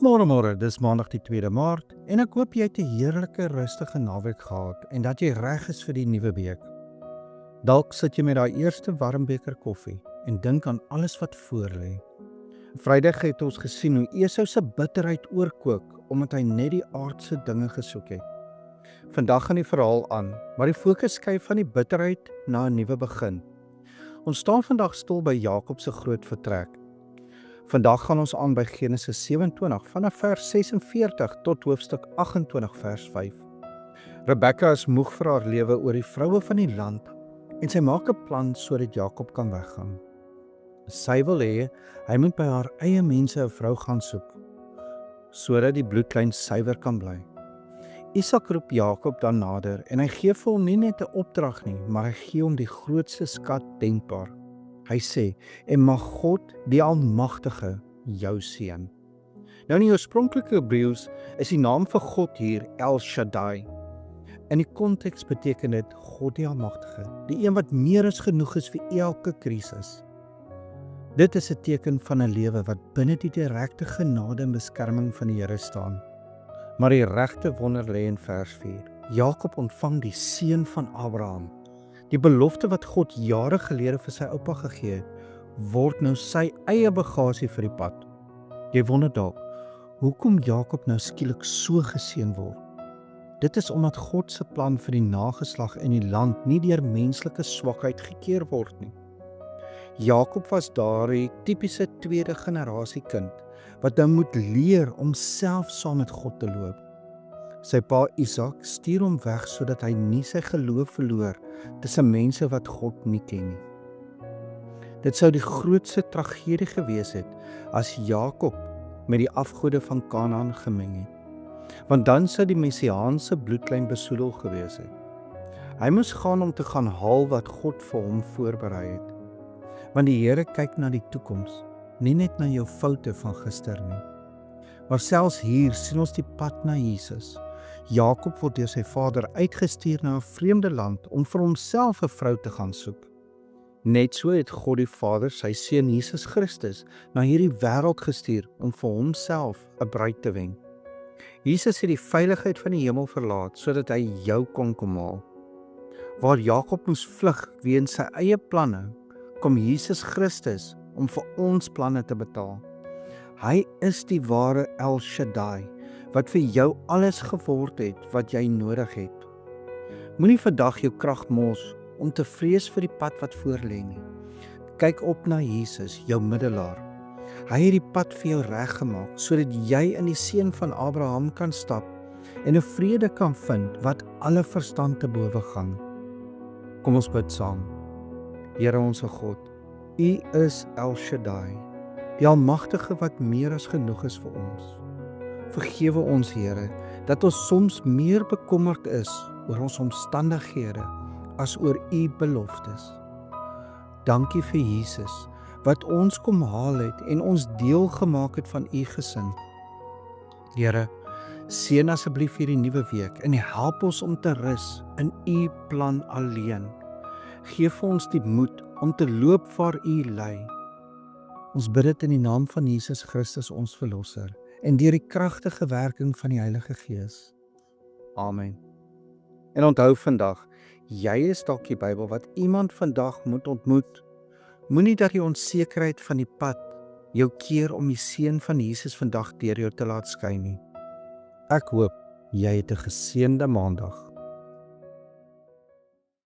Môre, dis Maandag die 2de Maart en ek hoop jy het 'n heerlike rustige naweek gehad en dat jy reg is vir die nuwe week. Dalk sit jy met daai eerste warm beker koffie en dink aan alles wat voor lê. Vrydag het ons gesien hoe Esau se bitterheid oorkook omdat hy net die aardse dinge gesoek het. Vandag gaan die verhaal aan, maar die fokus skuif van die bitterheid na 'n nuwe begin. Ons staan vandag stil by Jakob se groot vertrek. Vandag gaan ons aan by Genesis 27 vanaf vers 46 tot hoofstuk 28 vers 5. Rebekka is moeg vir haar lewe oor die vroue van die land en sy maak 'n plan sodat Jakob kan weggaan. Sy wil hê hy moet by haar eie mense 'n vrou gaan soek sodat die bloedlyn suiwer kan bly. Isak roep Jakob dan nader en hy gee vir hom nie net 'n opdrag nie, maar hy gee hom die grootste skat denkbaar. Hy sê, en mag God die Almagtige jou seën. Nou in die oorspronklike Hebreëus is die naam vir God hier El Shaddai. In die konteks beteken dit God die Almagtige, die een wat meer as genoeg is vir elke krisis. Dit is 'n teken van 'n lewe wat binne die direkte genade en beskerming van die Here staan. Maar die regte wonder lê in vers 4. Jakob ontvang die seën van Abraham. Die belofte wat God jare gelede vir sy oupa gegee het, word nou sy eie bagasie vir die pad. Jy wonder dalk, hoekom Jakob nou skielik so geseën word? Dit is omdat God se plan vir die nageslag in die land nie deur menslike swakheid gekeer word nie. Jakob was daardie tipiese tweede generasie kind, wat nou moet leer om self saam met God te loop. Sy pa Isak stuur hom weg sodat hy nie sy geloof verloor tussen mense wat God nie ken nie. Dit sou die grootste tragedie gewees het as Jakob met die afgode van Kanaan gemeng het, want dan sou die messiaanse bloedlyn besoedel gewees het. Hy moes gaan om te gaan haal wat God vir hom voorberei het, want die Here kyk na die toekoms, nie net na jou foute van gister nie. Maar selfs hier sien ons die pad na Jesus. Jakob word deur sy vader uitgestuur na 'n vreemde land om vir homself 'n vrou te gaan soek. Net so het God die Vader sy seun Jesus Christus na hierdie wêreld gestuur om vir homself 'n bruid te wen. Jesus het die veiligheid van die hemel verlaat sodat hy jou kon kom haal. Waar Jakob moes vlug weens sy eie planne, kom Jesus Christus om vir ons planne te betaal. Hy is die ware El Shaddai, wat vir jou alles geword het wat jy nodig het. Moenie vandag jou krag mors om te vrees vir die pad wat voor lê nie. Kyk op na Jesus, jou middelaar. Hy het die pad vir jou reggemaak, sodat jy in die seën van Abraham kan stap en 'n vrede kan vind wat alle verstand te bowe gaan. Kom ons bid saam. Here onsse God, U is El Shaddai, die Almagtige wat meer as genoeg is vir ons. Vergewe ons, Here, dat ons soms meer bekommerd is oor ons omstandighede as oor U beloftes. Dankie vir Jesus, wat ons kom haal het en ons deel gemaak het van U gesin. Here, seën asseblief hierdie nuwe week en help ons om te rus in U plan alleen. Geef vir ons die moed om te loop waar U lei. Ons bid dit in die naam van Jesus Christus, ons Verlosser, en deur die kragtige werking van die Heilige Gees. Amen. En onthou vandag, jy is dalk die Bybel wat iemand vandag moet ontmoet. Moenie dat die onsekerheid van die pad jou keer om die seën van Jesus vandag deur jou te laat skyn nie. Ek hoop jy het 'n geseënde Maandag.